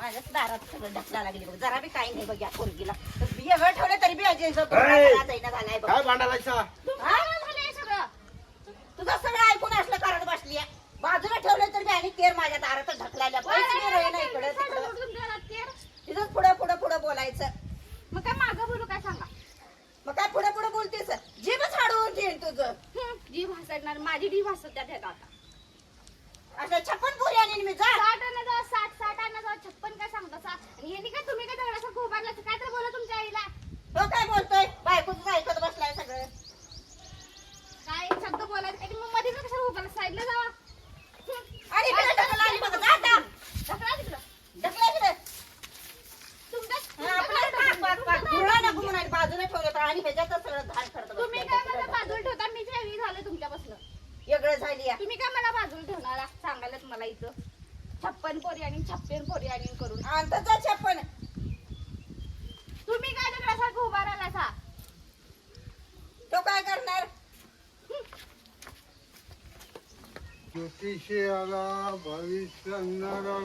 माझ्याच दारात सगळं ढकला लागली बघ. जरा बी काही नाही बघ या पोरगीला. वेगळं ठेवलं तरी बी झालाय बघ. काय भांडायचा तुझं सगळं ऐकून असलं करत बसली बाजूला ठेवलं तर मी आणि तेर माझ्या दारात ढकलायला इकडे तिथंच पुढे पुढे पुढे बोलायचं. मग काय मागं बोलू काय सांगा. मग काय पुढे पुढे बोलतेस जीभच हाडवून ठेवीन तुझं. जी भासडणार माझी डी भासत त्यात येत आता. असं 56 पोरी आणि मी जा 60 आणा जाऊ 60 आणा जाऊ 56 काय सांगता आणि हे काय तुम्ही काय दगडाचं खूप आणलं काय तर बोला तुमच्या आईला. तो काय बोलतोय बायकोच ऐकत बसलाय सगळं. काय शब्द बोलायचं काय मग मध्ये कशाला उभा साईडला जावा. आणि इकडे ढकला आणि बघ जा आता. ढकला तिकडं. ढकला इकडे. तुमच्या धुळा नको म्हणाली बाजूला ठेवलं तर आणि ह्याच्यातच सगळं धाड करत तुम्ही काय मला बाजूला ठेवता मी वेगळी झाले तुमच्यापासून. वेगळं झाली या. तुम्ही काय मला बाजूला ठेवणार सांगायलाच मला इथं 56 पोरी आणि 56 पोरी आणि करून अंतचा 56 तुम्ही काय दगडासारखं उभा राहिला सा. तो काय करणार. ज्योतिषाला भविष्य सांगणारा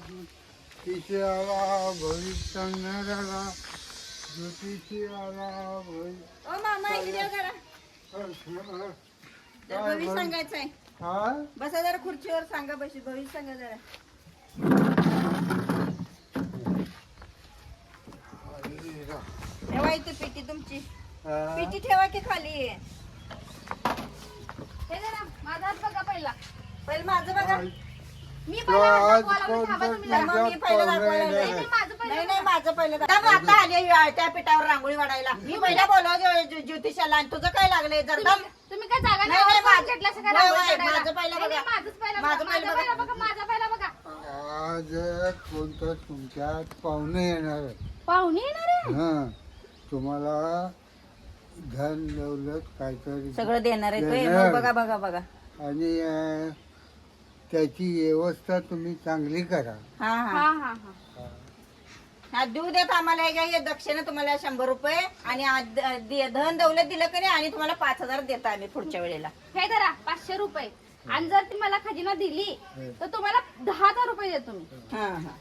ज्योतिषाला भविष्य सांगणारा ज्योतिषाला ओ मामा इकडे ये जरा. जरा भविष्य सांगायचंय. काय बसा जरा खुर्चीवर सांगा बशी भविष्य सांगा जरा. ठेवा इथे पेटी तुमची पेटी ठेवा की खाली. हे जरा माझा हात बघा पहिला. पहिलं माझं बघा. मी पहिला आज हात दाखवायला थांबा तुम्ही जरा. मग मी पहिलं दाखवायला नाही, लागले. नाही, माझं पहिलं नाही नाही माझं पहिलं आता आली त्या पिठावर रांगोळी वाढायला. मी पहिला बोलव ज्योतिषाला आणि तुझं काय लागलंय जर दम. तुम्ही काय जागा नाही, नाही, माझं माझं- घेतलं असं काय होय, रांगोळी होय, काढायला? माझं पहिलं नाही, बघा. नाही, माझंच पहिलं माझं बघा. पहिलं माझं बघा. पहिलं बघा. माझं पहिलं बघा. आज कोणतं तुमच्यात पाहुणे येणार आहे. पाहुणे येणार आहे. हा तुम्हाला धन दौलत काहीतरी सगळं देणार आहे देणार. तो. बघा बघा बघा. आणि त्याची व्यवस्था तुम्ही चांगली करा. हा हा हा हा हा हा देऊ देत आम्हाला हे दक्षिणा तुम्हाला 100 रुपये आणि धन दौलत दिलं का नाही आणि तुम्हाला 5000 देतो आम्ही पुढच्या वेळेला. हे धरा 500 रुपये आणि जर ती मला खजिना दिली तर तुम्हाला 10,000 रुपये देतो मी. हा हा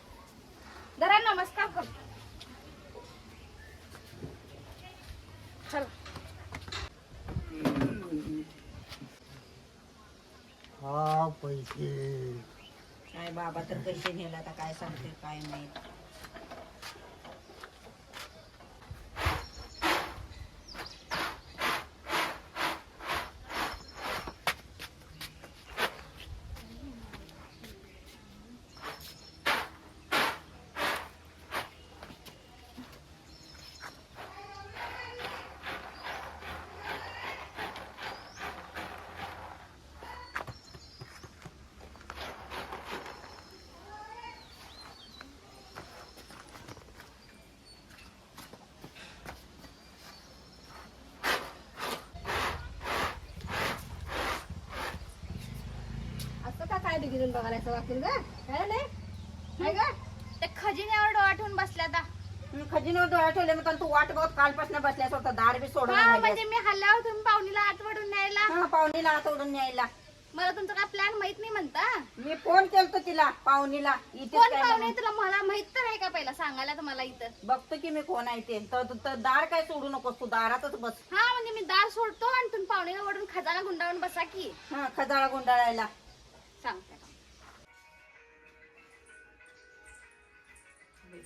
जरा नमस्कार कर. चल हा पैसे काय बाबा तर पैसे नेला आता काय सांगते काय नाही. असं का काय बिघडून बघायचं वाकेल ग काय नाही काय ग ते खजिन्यावर डोळा ठेवून बसल्या आता. खजिनवर डोळा ठेवले मग तू वाट बघत कालपासून बसल्यास होता दार बी सोडून हा राहिल्यास. म्हणजे मी हल्ल्यावर तुम्ही पाहुणीला आठवडून न्यायला. हा पाहुणीला हात ओढून न्यायला. मला तुमचा काय प्लॅन माहित नाही म्हणता. मी फोन केलतो तिला पाहुणीला इथेच कोण काय पाहुणे म्हणून. तुला मला माहित तर आहे का पहिला सांगायला तर मला इथं. बघतो की मी कोण आहे ते. तर दार काय सोडू नकोस तू दारातच बस. हा म्हणजे मी दार सोडतो आणि तुम्ही पाहुणीला ओढून खजाना गुंडाळून बसा की. हा खजाळा गुंडाळायला. सांगते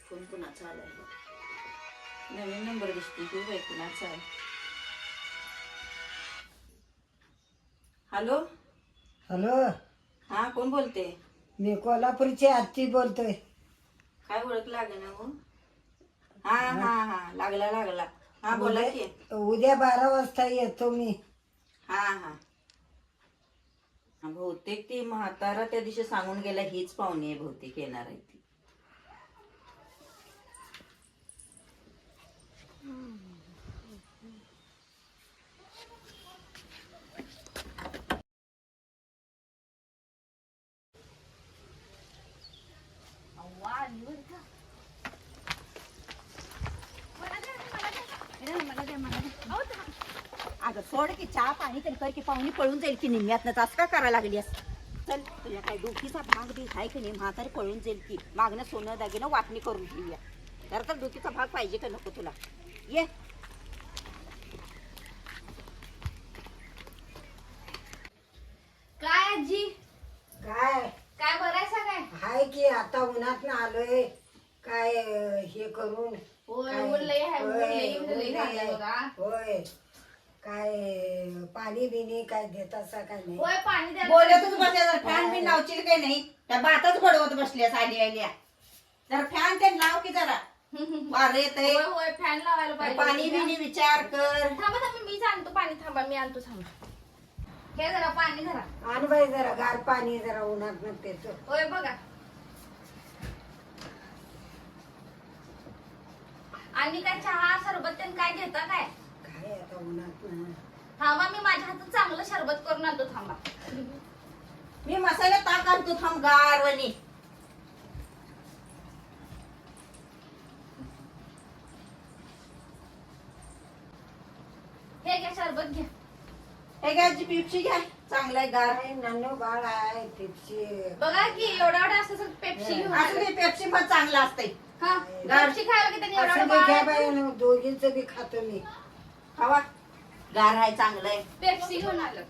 फोन कुणाचा आलाय बघ. नवीन नंबर दिसतो तू बाई कुणाचा आहे. हॅलो हॅलो हा कोण बोलते. मी कोल्हापूरची आत्ती बोलतोय. काय ओळख लागेल ना मग. हा हा हा लागला लागला. हा बोला की. उद्या 12 वाजता येतो मी. हा हा बहुतेक ती म्हातारा त्या दिवशी सांगून गेला हीच पाहुणी आहे बहुतेक येणार आहे ती. अगं सोड की चहा पाणी तरी कर की पाहुणी पळून जाईल की निम्म्यातनच असं का करायला लागली. चल तुझ्या काय डोकीचा भाग बी हाय की नाही म्हातारी पळून जाईल की मागणं सोनं दागिनं वाटणी करून घेऊया तर तर डोकीचा भाग पाहिजे का नको तुला ये काय आजी काय काय बरायसा काय हाय की आता उन्हात आलोय काय हे करून होय, काय- ऊन लय आहे, ऊन होय, लय म्हणजे लय ऊन झालंय आहे. बघा. होय काय पाणी बिनी काय देत असा काय नाही होय पाणी द्या बोलतच बसल्या जर फॅन बिन लावशील काही नाही त्या बाताच बडवत बसल्यास आली आल्या जर फॅन ते लाव की जरा वार येतंय होय होय फॅन लावायला पाहिजे पाणी बिनी विचार कर थांबा थांबा मीच आणतो पाणी थांबा मी आणतो थांबा हे जरा पाणी धरा आण बाई जरा गार पाणी जरा उन्हात पेतो होय बघा आणि काय चहा सरबत तेन काय घेता काय काय आता उन्हात थांबा मी माझ्या हातात चांगलं सरबत करून आणतो थांबा मी मसाले ताक आणतो थांब गारवणी हे घ्या सरबत घ्या हे घ्यायची पिपशी घ्या चांगलं आहे गार काय नानो बाळ आहे तिची बघा की एवढा एवढा असं सगळं पेप्सी घेऊन असं आले. ते पेप्सी पण चांगलं असतंय हा पेप्सी खायला की त्यांनी एवढा असं एवढा बी घ्या बाळ बाई दोघींच बी खातो मी खावा गार आहे चांगलं आहे पेप्सी घेऊन आलं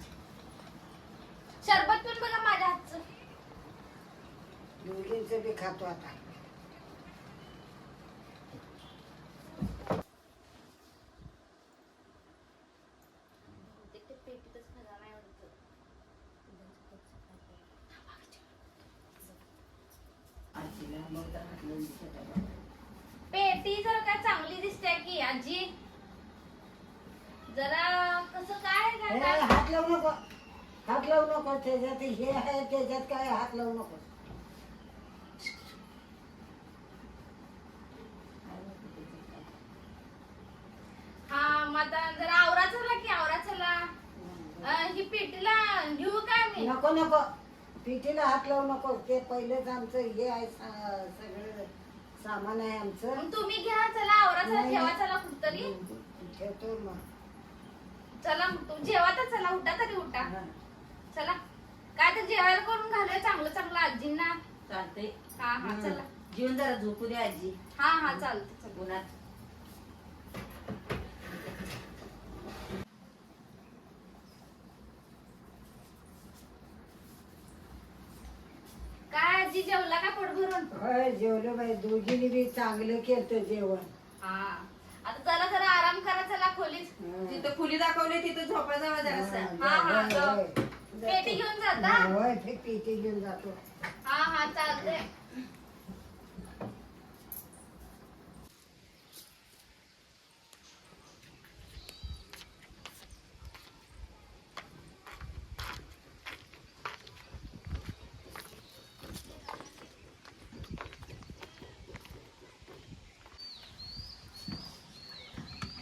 सरबत पण बघा माझ्या हातचं दोघींच बी खातो आता पेटी जरा काय चांगली दिसते की आजी जरा कसं काय हे, काय हात लावू नको हात लावू नको त्याच्यात हे आहे त्याच्यात काय हात लावू नको हा मग आता जरा आवरा चला की आवरा चला ही पेटीला घेऊ काय मी नको नको पिठीला हात लावू नको ते पहिलेच आमचं हे आहे सगळं सामान आहे आमचं मग तुम्ही घ्या चला आवरा चला नाही, जेवा नाही. चला कुठतरी ठेवतो मग चला मग तुम्ही जेवा तर चला उठा तरी उठा हा. चला काय तर जेवायला करून घालूया चांगलं चांगलं आजींना चालतंय हा हा चला जीवन जरा झोपू दे आजी हा हा चालतं चला उन्हात काय आजी जेवला का पोट भरून होय जेवलो बाई दोघींनी बी चांगलं केलं जेवण हा आता चला जरा आराम करा चला खोलीत जिथं खुली दाखवली तिथं झोपा जावा जरासं हा, हा, होय, जाऊ. होय. पेटी घेऊन जाता होय ते पेटी घेऊन जातो हा हा चालतंय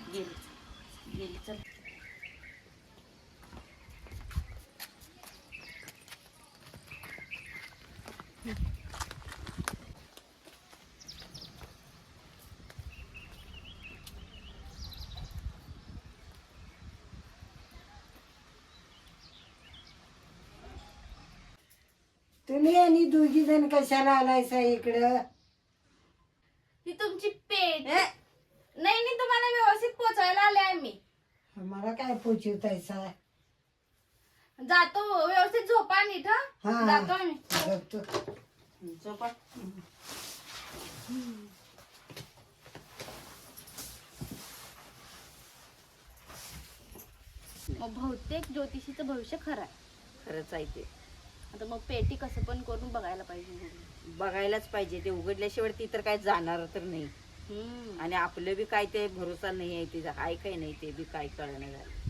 गेली गेली चल तुम्ही आणि दोघी जण कशाला आलायसा इकडं ही तुमची पेट ए, नाही नाही तुम्हाला व्यवस्थित पोचायला आले आहे मी मला काय पोचवतायसा जातो व्यवस्थित झोपा नीट हा. हा जातो आम्ही बघतो. झोपा मग बहुतेक ज्योतिषीचं भविष्य खरं आहे खरंच आहे ते आता मग पेटी कसं पण करून बघायला पाहिजे बघायलाच पाहिजे ते उघडल्याशिवाय ती तर काय जाणार तर नाही हम्म. आणि आपलं बी काय ते भरोसा नाही आहे तिचा हाय काय नाही ते बी काय कळणं झालं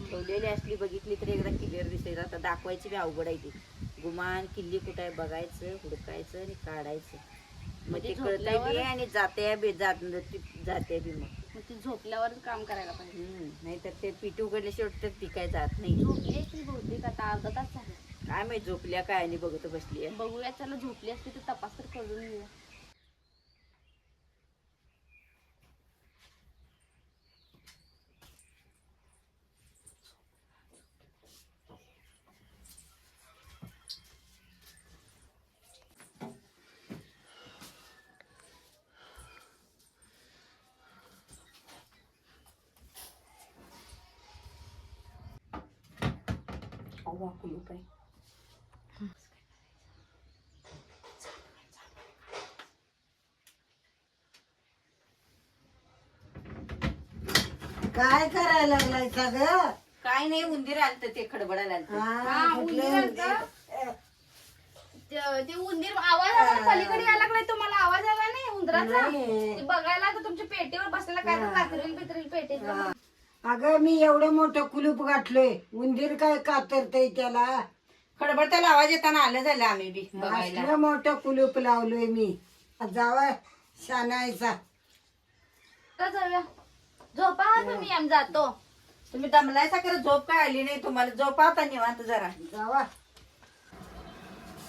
ठेवलेली असली बघितली तर एकदा क्लिअर दिसेल आता दाखवायची बी अवघड आहे ती गुमान किल्ली कुठं आहे बघायचं हुडकायचं आणि काढायचं मग ते म्हणजे कळतंय बी आणि जाते बी जाते बी मग मग ती झोपल्यावरच काम करायला पाहिजे नाहीतर ते पिठी उघडल्याशिवाय तर ती काय जात नाही झोपली की बहुतेक आता अर्धा तास झाला काय माहित झोपल्या काय आणि बघत बसली बघूया चला झोपली असते तर तपास तर करून येऊया बघू कुलूप आहे. काय करायला लागलाय सगळं? काय नाही, उंदीर आलत ते खडबडायला आलत. हा, उंदीर आलतं. ते उंदीर आवाज आला ना, पलीकडे यायला लागलाय. तुम्हाला आवाज आला नाही उंदराचा? नाही. ते बघायला तर तुमच्या पेटीवर बसलेला काय तर कातरेल बितरेल पेटीत. अगं मी एवढं मोठं कुलूप गाठलोय, उंदीर काय कातरतय त्याला? खडबडताला आवाज येताना आलं झालं आम्ही बी बघायला. असलं मोठं कुलूप लावलोय मी. जावा शानायचा. तर जाऊया. झोपा हा तुम्ही, आम्ही जातो. तुम्ही दमलायचा खरं, झोप काय आली नाही तुम्हाला. झोपा आता निवांत जरा. जावा.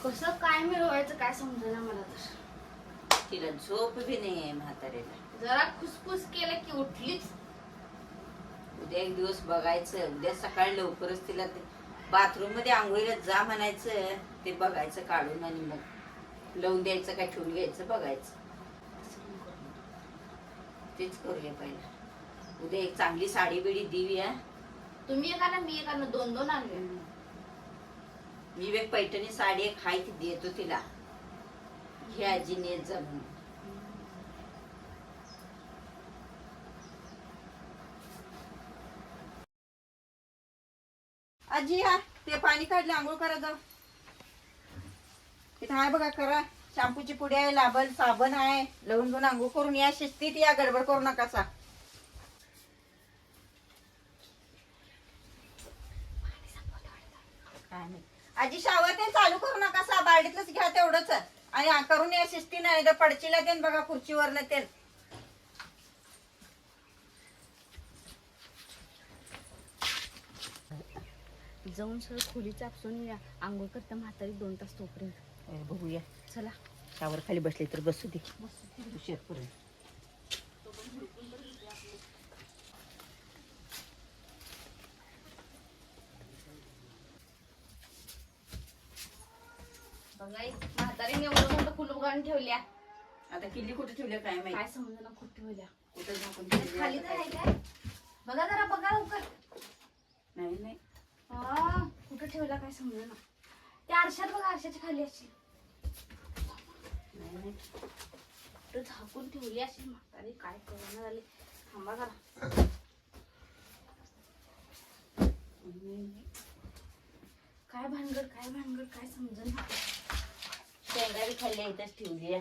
कसं काय मिळवायचं काय समजेना मला तर. तिला झोप बी नाही म्हातारीला. जरा खुसफुस केलं की उठलीच. उद्या एक दिवस बघायचं. उद्या सकाळी लवकरच तिला बाथरूम मध्ये आंघोळीला जा म्हणायचं. ते बघायचं काढून आणि मग लावून द्यायचं काय ठेवून घ्यायचं बघायचं. तेच करूया पहिला. उद्या एक चांगली साडी बिडी देऊया. तुम्ही एका ना मी एका ना, 2-2 आणले. मी एक पैठणी साडी एक हाय ती देतो तिला. ही आजी नेत जा म्हणून. आजी हा ते पाणी काढले, आंघोळ करा जाऊ. इथं आहे बघा, करा. शॅम्पूची पुडी आहे, लाबल साबण आहे. लवून घेऊन आंघोळ करून या. शिस्तीत या, गडबड करू नका. आजी शावर ते चालू करू नका. बारडीतलंच घ्या तेवढंच. आणि करून या शिस्ती नाही तर पडचीला ते बघा खुर्चीवर ते. जाऊन सगळं खोली चापसून या. आंघोळ करता म्हातारी 2 तास तोपर्यंत. बघूया. चला. शावर खाली बसले तर बसू दे. उशीर पर्यंत. बघा म्हातारीने एवढं मोठं कुलूप घालून ठेवल्या. आता किल्ली कुठे ठेवल्या काय माहिती. काय समजना कुठे ठेवल्या. कुठे झाकून ठेवली खाली आता तर आहे काय. काय? बघा जरा, बघा लवकर. नाही नाही. हा, कुठं ठेवला काय समजना. त्या आरशात बघा, आरशाच्या खाली अशी नाही नाही. कुठं झाकून ठेवली अशी म्हातारी. काय कळना झाले. थांबा जरा. काय भानगड काय समजना. शेंगा बी खाल्ल्या इथंच ठेवली.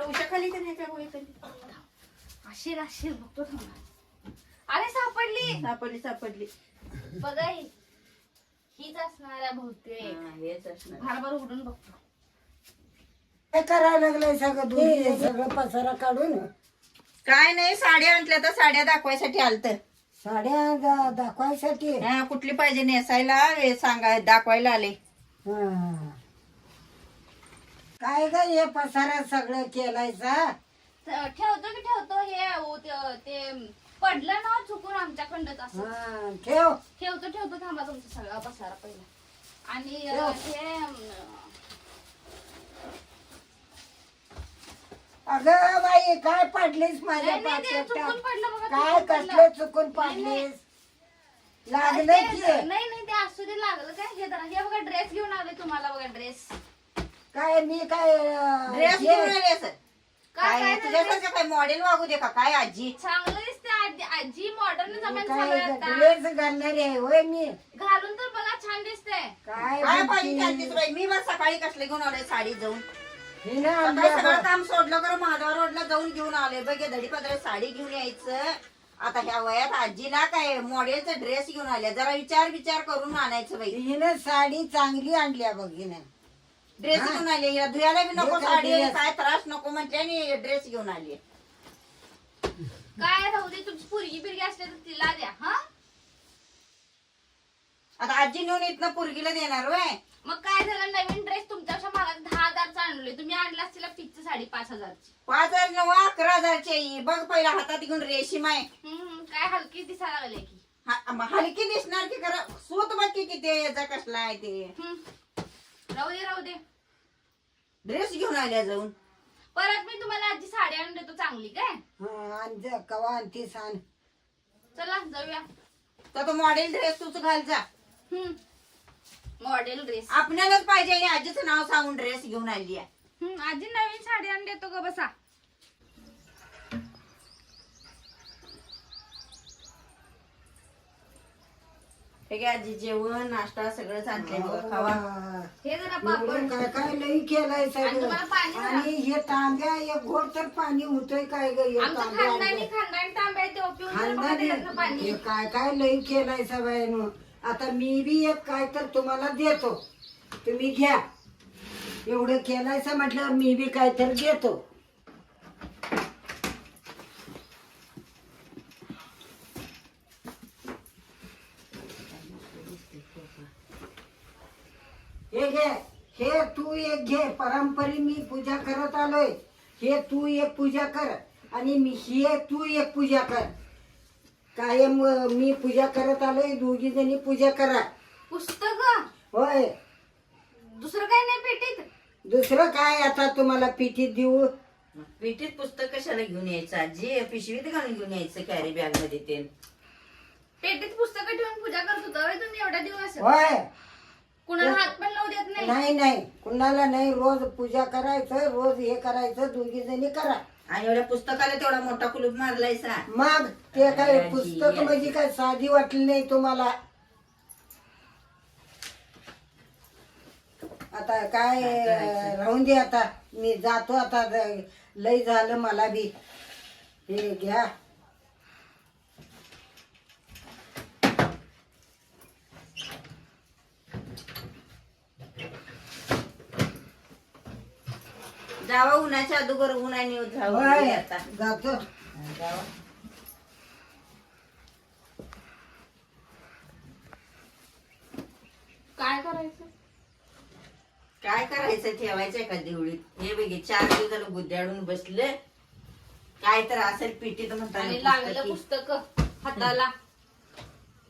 उशाखाली तर नाही का गोळी खाली. आशीर आशीर बघतो थांबा. अरे सापडली. सापडली. बघा हीच असणार आहे बहुतेक. हेच असणार. भारभर उडून बघतो. काय करायला लागलंय सगळं? दूध सगळं पसारा काढून. काय नाही, साड्या आणल्या तर साड्या दाखवायसाठी आलत. साड्या दाखवायसाठी. कुठली पाहिजे नेसायला सांगा, दाखवायला आले. काय ग हे पसारा सगळं केलायचा? ठेवतो हे ते पडलं ना चुकून आमच्याकडं असं. ठेवतो थांबा तुमचा सगळा पसारा पहिला. आणि हे अगं बाई काय पडलीस माझ्या नाही, ते चुकून पाकिटात? पडलं बघा, काय चुकून कसलं पडलं. चुकून नाही, पडलीस? लागलं की नाही ते असू दे. लागलं काय? हे बघा ड्रेस घेऊन आले तुम्हाला. बघा ड्रेस. काय मी काय ड्रेस घेऊन आले असं. काय काय तुझ्यासारखं काय मॉडेल वागू दे का काय आजी. चांगलं दिसते आजी. मॉडर्न जमाना काय चालू आहे आता. ड्रेस घालणारी आहे होय मी? घालून तर बघा छान दिसते. काय काय बुद्धी? पाहिजे त्यांचीच बाई. मी बस सकाळी कसले घेऊन आले साडी जाऊन. हिनं सकाळी आमच्या सगळं काम सोडलं करून महाद्वार रोडला जाऊन घेऊन आले. बघ धडी पदर साडी घेऊन यायचं. आता ह्या वयात आजीला काय मॉडेलचा ड्रेस घेऊन आल्या. जरा विचार करून आणायचं बाई. हिनं साडी चांगली आणल्या बघ हिनं. ड्रेस घेऊन आली. हिला धुयाला बी नको हे काय साडी. dress? काय त्रास नको म्हणते आणि ड्रेस घेऊन आली. काय राहू दे. तुमची पोरगी बिरगी असले तर तिला द्या. हा आता आजी नेऊन इथनं पोरगीला देणार वय. मग काय झालं, नवीन ड्रेस तुमच्यापेक्षा महागात 10,000चा आणले. तुम्ही आणला असतील फिक्स साडी 5,000ची. 5,000 नव्ह 11,000ची आहे. बघ पहिला हातात घेऊन रेशीम आहे. काय हलकी दिसायला लागले की. हलकी दिसणार की खरं. सूत बघ की किती याचा कसला आहे ते. राहू दे. ड्रेस घेऊन आल्या जाऊन. परत मी तुम्हाला आजी साडी आणून देतो चांगली. काय कवा आणतीस आण. चला जाऊया. तर तो मॉडेल ड्रेस तूच घाल जा. मॉडेल ड्रेस आपल्यालाच पाहिजे आणि आजीचं नाव सांगून ड्रेस घेऊन आली आहे. आजी नवीन साडी आणली देतो ग बसा. हे घ्या आजी जेवण नाश्ता सगळं आणलंय बघा खावा. हे जरा पापड काय काय लई केलंय आणि सगळं. तुम्हाला पाणी जरा. आणि हे तांब्या एक घोट तर पाणी होतंय काय ग हे आमचं तांब्या खानदानी आणलं. खानदानी तांब्या आहे, तो पिऊन जरा बघा त्याच्यातलं पाणी. हे काय काय लई केलंय सगळ्यांनो. आता मी बी एक काय तर तुम्हाला देतो, तुम्ही घ्या. एवढं केलायचं म्हटल्यावर मी बी काय तर देतो. हे घे, हे तू एक घे. परंपरे मी पूजा करत आलोय. हे तू एक पूजा कर आणि हे तू एक पूजा कर. कायम मी पूजा करत आलोय. दोघी जणी पूजा करा. पुस्तक होय. दुसरं काही नाही पेटीत. दुसरं काय आता तुम्हाला पिठीत देऊ. पेटीत पुस्तक कशाला घेऊन यायचं आजी? पिशवीत घालून घेऊन यायचं कॅरी बॅग मध्ये ते. पेटीत पुस्तकं ठेवून पूजा करत होता होय तुम्ही एवढ्या दिवस? होय. कुणाला हात पण लावू देत नाही. नाही नाही कुणाला नाही. रोज पूजा करायचं, रोज हे करायचं. दोघी जणी करा. आणि एवढ्या पुस्तकाला तेवढा मोठा कुलूप मारलायसा. मग ते काय पुस्तक म्हणजे काय साधी वाटली नाही तुम्हाला? आता काय राहून दे. आता मी जातो. आता लय झालं मला बी. हे घ्या. जावा उन्हाच्या अगोदर उन्हाने जावं होय, आता. जातो. जावा. काय करायचं? काय करायचं? ठेवायचंय का देवळीत? हे बघे 4 दिवस झालं गुद्द्याडून बसले. काय तर असेल पिटीत आणि म्हणतात लागलं पुस्तक हाताला